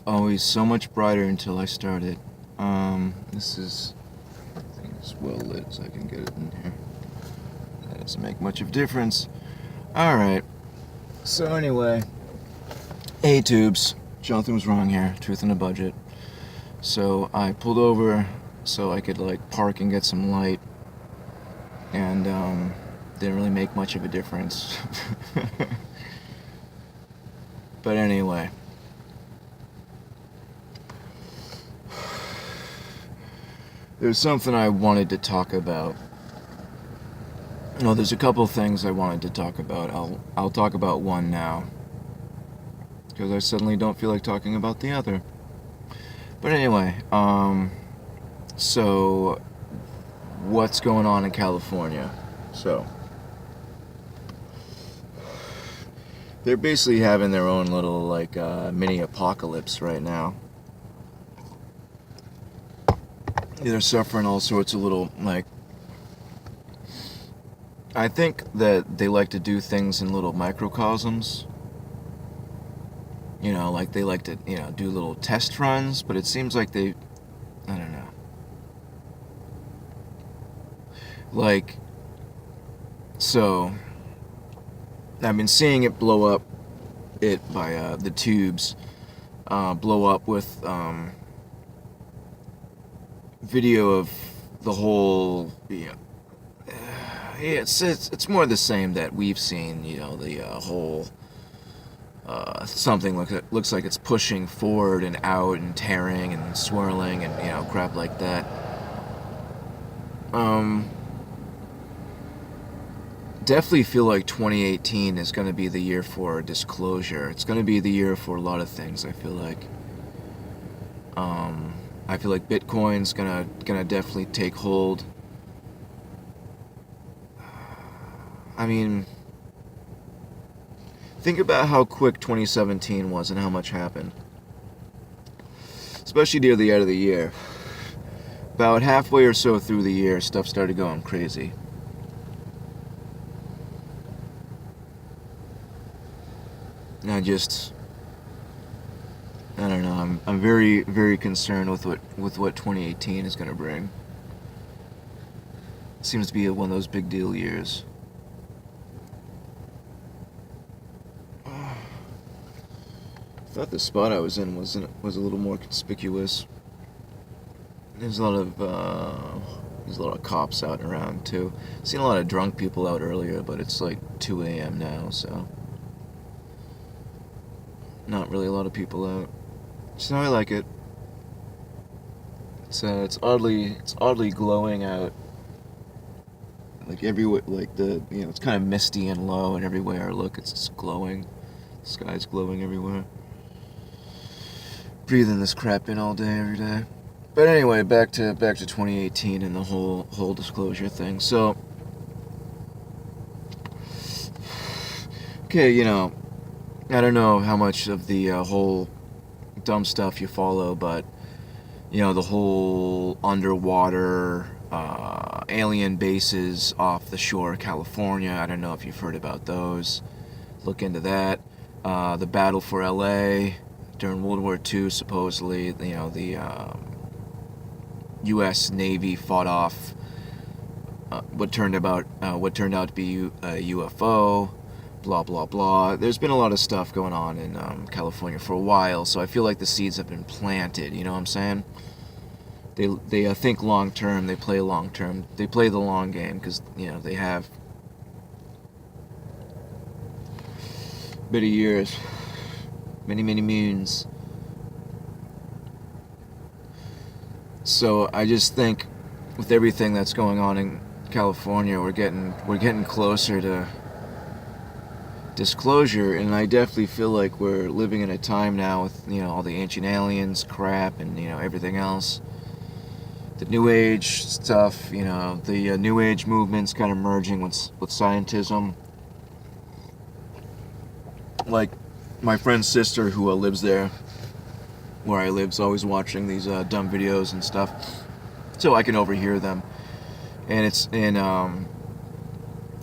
always so much brighter until I start it. This is, I think it's well lit, so I can get it in here. That doesn't make much of a difference. Alright, so anyway, A-tubes. Jonathan was wrong here, truth in the budget. So I pulled over so I could like park and get some light, and didn't really make much of a difference. But anyway, there's something I wanted to talk about. Well, there's a couple things I wanted to talk about. I'll talk about one now, because I suddenly don't feel like talking about the other. But anyway, so what's going on in California? So they're basically having their own little like mini apocalypse right now. They're suffering all sorts of little like. I think that they like to do things in little microcosms. You know, like they like to, do little test runs, but it seems like I don't know. Like, so, I've been seeing it blow up, by the tubes, blow up with video of the whole, it's more the same that we've seen, the whole. Something looks like it's pushing forward and out and tearing and swirling and crap like that. Definitely feel like 2018 is going to be the year for disclosure. It's going to be the year for a lot of things. I feel like. I feel like Bitcoin's gonna definitely take hold. I mean. Think about how quick 2017 was and how much happened. Especially near the end of the year. About halfway or so through the year, stuff started going crazy. And I don't know, I'm very, very concerned with what 2018 is going to bring. It seems to be one of those big deal years. I thought the spot I was in was a little more conspicuous. There's a lot of cops out and around too. Seen a lot of drunk people out earlier, but it's like 2 a.m. now, so not really a lot of people out. So I like it. It's oddly glowing out. Like everywhere, like it's kind of misty and low, and everywhere I look, it's just glowing. The sky's glowing everywhere. Breathing this crap in all day, every day. But anyway, back to 2018 and the whole disclosure thing. So, okay, I don't know how much of the whole dumb stuff you follow, but the whole underwater alien bases off the shore of California. I don't know if you've heard about those. Look into that. The battle for LA. During World War II, supposedly, the U.S. Navy fought off what turned out to be a UFO. Blah blah blah. There's been a lot of stuff going on in California for a while, so I feel like the seeds have been planted. You know what I'm saying? They think long term. They play long term. They play the long game because they have many years. Many moons. So I just think with everything that's going on in California, we're getting closer to disclosure, and I definitely feel like we're living in a time now with all the ancient aliens crap and everything else. The New Age stuff, the New Age movement's kind of merging with scientism. Like my friend's sister, who lives there, where I live, is always watching these dumb videos and stuff, so I can overhear them. And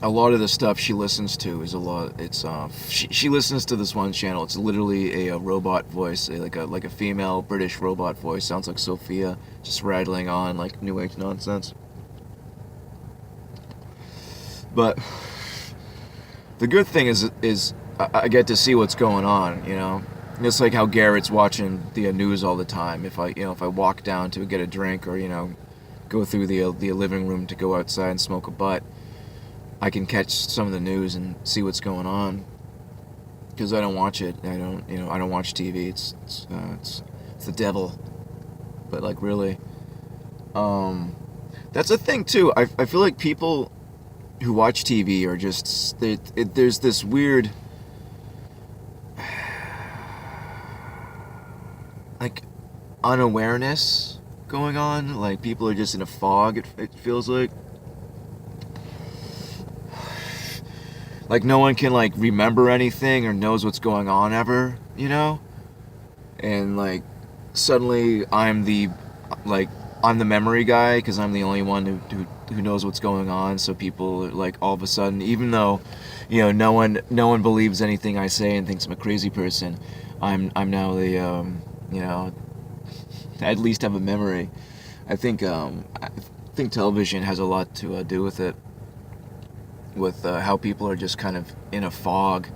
a lot of the stuff she listens to is a lot. It's she listens to this one channel. It's literally a robot voice, like a female British robot voice. Sounds like Sophia, just rattling on like new age nonsense. But the good thing is I get to see what's going on. You know, it's like how Garrett's watching the news all the time. If I walk down to get a drink or go through the living room to go outside and smoke a butt, I can catch some of the news and see what's going on, because I don't watch it. I don't watch TV. It's the devil. But like really, that's a thing too. I feel like people who watch TV are just there's this weird like unawareness going on. Like people are just in a fog. It feels like. Like no one can like remember anything or knows what's going on ever, and like suddenly I'm the memory guy because I'm the only one who knows what's going on. So people like all of a sudden, even though no one believes anything I say and thinks I'm a crazy person, I'm now the I at least have a memory. I think television has a lot to do with it. With how people are just kind of in a fog.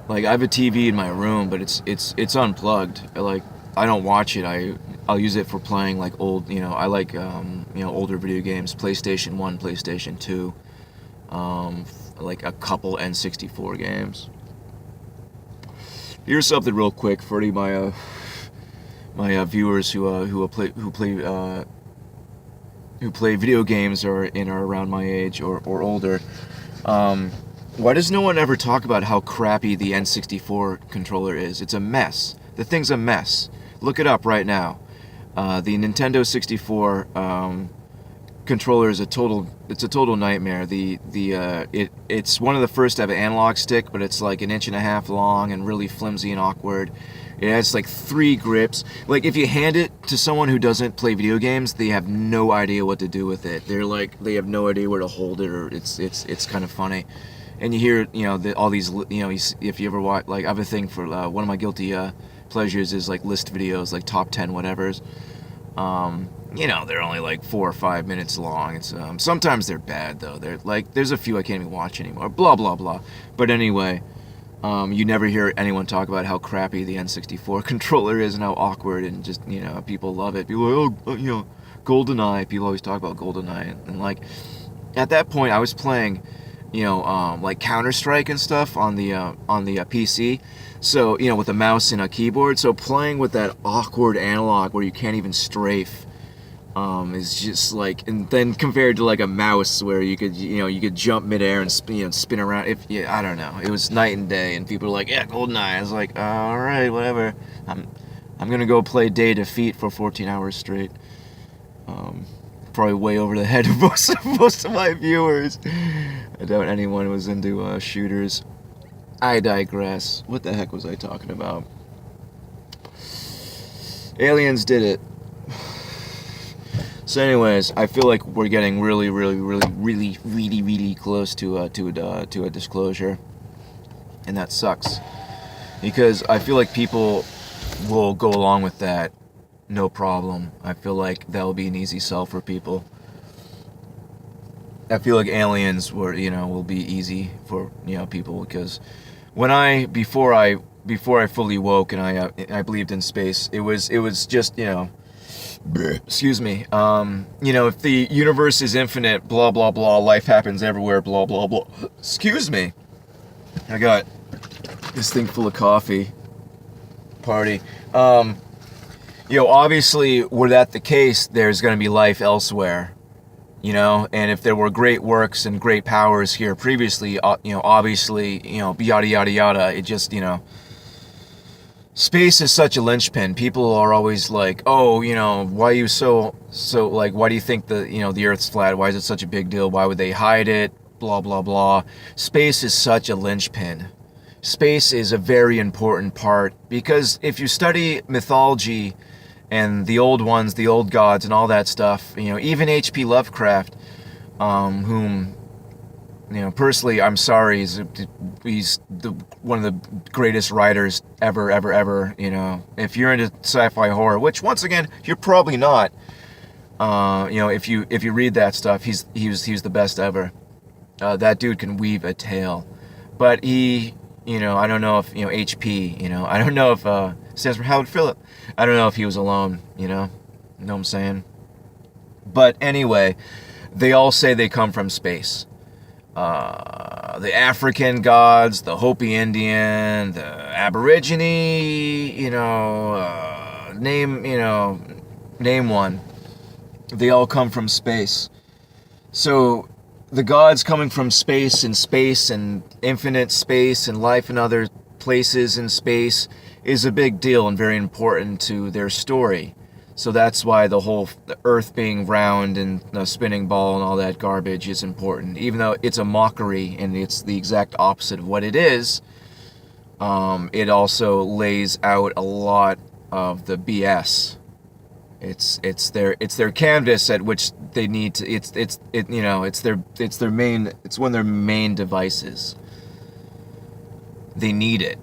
Like I have a TV in my room, but it's unplugged. I don't watch it. I'll use it for playing like old. I like older video games, PlayStation 1, PlayStation 2, like a couple N64 games. Here's something real quick for any of my viewers who play video games or are around my age or older. Why does no one ever talk about how crappy the N64 controller is? It's a mess. The thing's a mess. Look it up right now. The Nintendo 64 controller is a total nightmare. It's one of the first to have an analog stick, but it's like 1.5 inches long and really flimsy and awkward. It has like 3 grips. Like if you hand it to someone who doesn't play video games, they have no idea what to do with it. They have no idea where to hold it, or it's kind of funny. And you hear all these if you ever watch, like I have a thing for one of my guilty pleasures is like list videos, like top 10 whatevers. They're only like 4 or 5 minutes long. It's sometimes they're bad though. They're like there's a few I can't even watch anymore. Blah blah blah. But anyway. You never hear anyone talk about how crappy the N64 controller is and how awkward and just, people love it. People are like, GoldenEye. People always talk about GoldenEye. And like, at that point, I was playing, like Counter-Strike and stuff on the PC. So, with a mouse and a keyboard. So playing with that awkward analog where you can't even strafe. Is just like, and then compared to like a mouse where you could jump midair and spin around. I don't know, it was night and day. And people were like, yeah, GoldenEye. I was like, all right, whatever. I'm gonna go play Day Defeat for 14 hours straight. Probably way over the head of most of my viewers. I doubt anyone was into shooters. I digress. What the heck was I talking about? Aliens did it. So anyways, I feel like we're getting really, really, really, really, really, really close to a disclosure, and that sucks, because I feel like people will go along with that, no problem. I feel like that'll be an easy sell for people. I feel like aliens will be easy for people, because before I fully woke and I believed in space, it was just excuse me. If the universe is infinite, blah, blah, blah, life happens everywhere, blah, blah, blah. Excuse me. I got this thing full of coffee. Party. Obviously, were that the case, there's going to be life elsewhere. And if there were great works and great powers here previously, obviously, yada, yada, yada, it just, space is such a linchpin. People are always like, oh, why are you so like, why do you think the Earth's flat? Why is it such a big deal? Why would they hide it? Blah, blah, blah. Space is such a linchpin. Space is a very important part, because if you study mythology and the old ones, the old gods and all that stuff, even H.P. Lovecraft, whom personally, I'm sorry. He's one of the greatest writers ever, ever, ever. If you're into sci-fi horror, which once again you're probably not. If you read that stuff, he's the best ever. That dude can weave a tale, but I don't know if HP. I don't know if stands for Howard Phillip. I don't know if he was alone. You know what I'm saying? But anyway, they all say they come from space. The African gods, the Hopi Indian, the Aborigine, name one. They all come from space. So the gods coming from space and infinite space and life in other places in space is a big deal and very important to their story. So that's why the Earth being round and the spinning ball and all that garbage is important. Even though it's a mockery and it's the exact opposite of what it is, it also lays out a lot of the BS. It's their canvas at which they need to. It's one of their main devices. They need it.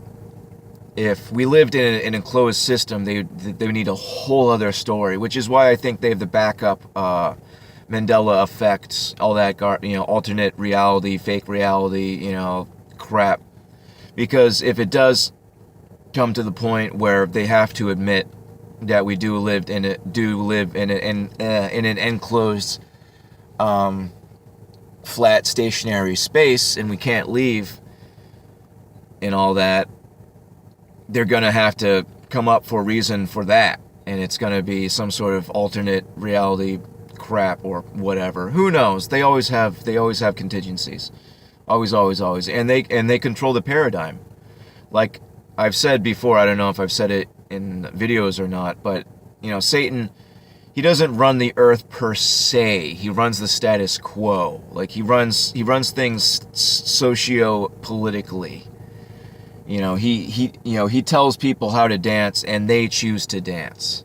If we lived in an enclosed system, they would need a whole other story, which is why I think they have the backup Mandela effects, all that alternate reality, fake reality, crap. Because if it does come to the point where they have to admit that we do live in an enclosed, flat, stationary space, and we can't leave, and all that, they're going to have to come up for a reason for that. And it's going to be some sort of alternate reality crap or whatever. Who knows? They always have contingencies. Always. And they control the paradigm. Like I've said before, I don't know if I've said it in videos or not, but Satan, he doesn't run the earth per se. He runs the status quo. Like he runs things socio-politically. He tells people how to dance and they choose to dance.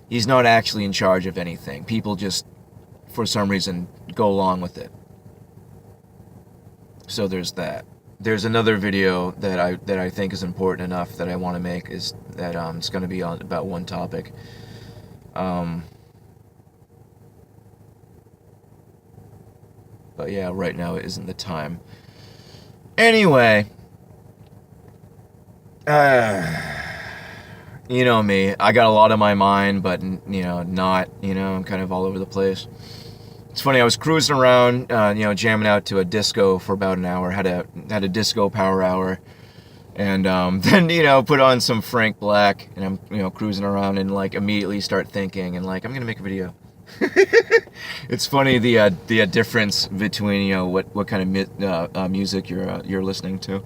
He's not actually in charge of anything. People just, for some reason, go along with it. So there's that. There's another video that I think is important enough that I want to make, is that it's going to be on about one topic. But yeah, right now it isn't the time. Anyway. You know me, I got a lot on my mind, but not, I'm kind of all over the place. It's funny, I was cruising around, jamming out to a disco for about an hour, had a disco power hour, and then, put on some Frank Black, and I'm, cruising around and immediately start thinking, and I'm gonna make a video. It's funny the difference between, what kind of music you're listening to.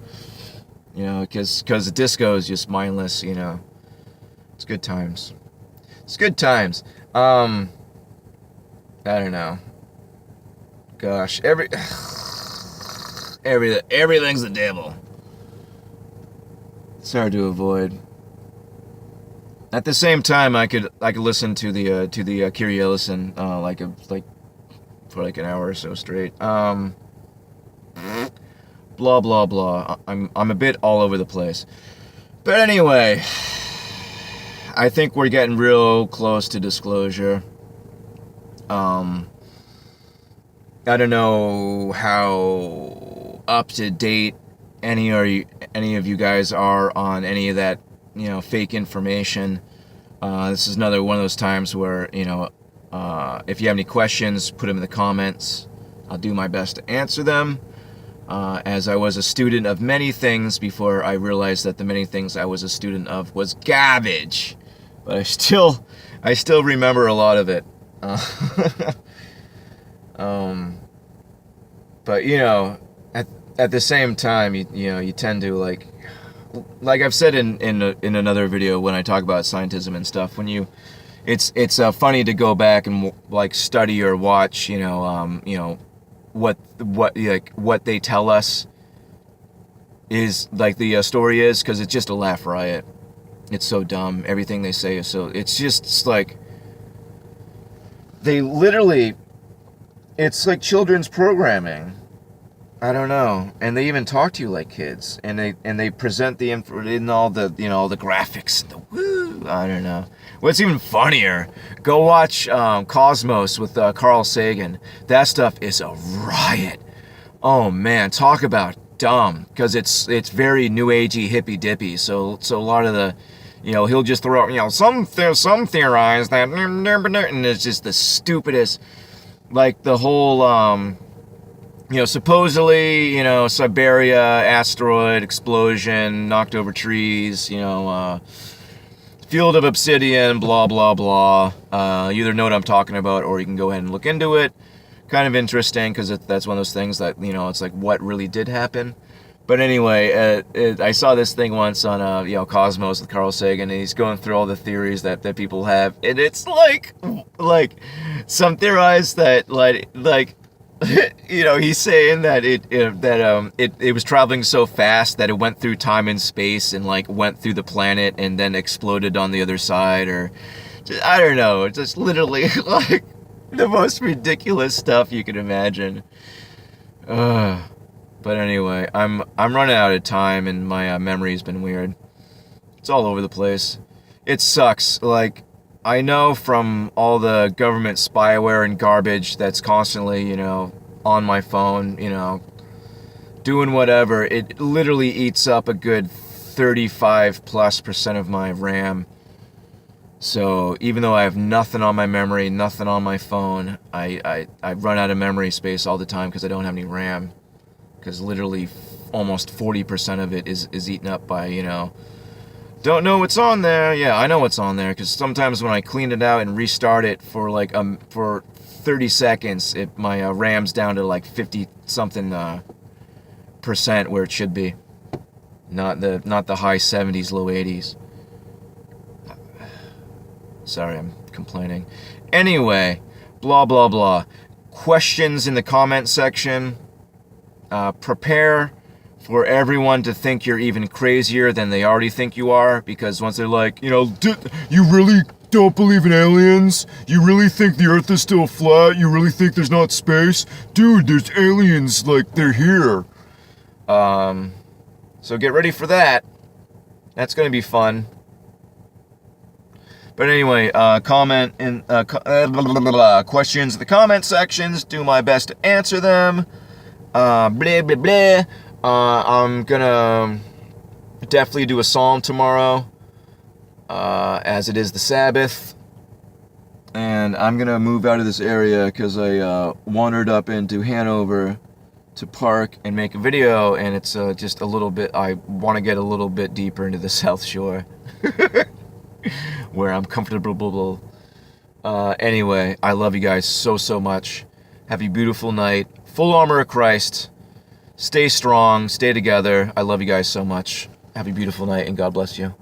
Because the disco is just mindless, It's good times. I don't know. Gosh, everything's the devil. It's hard to avoid. At the same time, I could listen to the Kyrie Ellison for an hour or so straight. Blah blah blah. I'm a bit all over the place, but anyway, I think we're getting real close to disclosure. I don't know how up to date any of you guys are on any of that fake information. This is another one of those times where if you have any questions, put them in the comments. I'll do my best to answer them. As I was a student of many things before I realized that the many things I was a student of was garbage. But I still remember a lot of it. But at the same time, you tend to like I've said in another video when I talk about scientism and stuff. It's funny to go back and study or watch what they tell us is the story is, because it's just a laugh riot. It's so dumb. Everything they say is so, it's they literally, it's like children's programming. I don't know. And they even talk to you like kids, and they present the info in all the all the graphics. The woo. I don't know. What's even funnier? Go watch Cosmos with Carl Sagan. That stuff is a riot. Oh man, talk about dumb, because it's very new agey, hippy dippy. So a lot of the, he'll just throw out, some theorize that, and it's just the stupidest, like the whole supposedly, Siberia asteroid explosion knocked over trees, field of obsidian, blah blah blah. You either know what I'm talking about, or you can go ahead and look into it. Kind of interesting, because that's one of those things that, it's like, what really did happen. But anyway, I saw this thing once on Cosmos with Carl Sagan, and he's going through all the theories that people have, and it's like some theorize that like he's saying that it was traveling so fast that it went through time and space and like went through the planet and then exploded on the other side, or just, I don't know, it's just literally like the most ridiculous stuff you can imagine. But anyway, I'm running out of time, and my memory's been weird. It's all over the place. It sucks. Like, I know from all the government spyware and garbage that's constantly, on my phone, doing whatever, it literally eats up a good 35+% of my RAM. So even though I have nothing on my memory, nothing on my phone, I run out of memory space all the time because I don't have any RAM. Because literally almost 40% of it is eaten up by, don't know what's on there. Yeah, I know what's on there, because sometimes when I clean it out and restart it for like for 30 seconds, my RAM's down to like 50 something percent where it should be. Not the high 70s, low 80s. Sorry, I'm complaining. Anyway, blah, blah, blah. Questions in the comment section. Prepare for everyone to think you're even crazier than they already think you are, because once they're like, you really don't believe in aliens? You really think the Earth is still flat? You really think there's not space? Dude, there's aliens, like, they're here. So get ready for that. That's gonna be fun. But anyway, comment in questions in the comment sections. Do my best to answer them. Blah blah blah. I'm gonna definitely do a psalm tomorrow, as it is the Sabbath, and I'm gonna move out of this area because I wandered up into Hanover to park and make a video, and it's just a little bit. I want to get a little bit deeper into the South Shore. Where I'm comfortable. Anyway, I love you guys so much. Have a beautiful night. Full armor of Christ. Stay strong. Stay together. I love you guys so much. Have a beautiful night, and God bless you.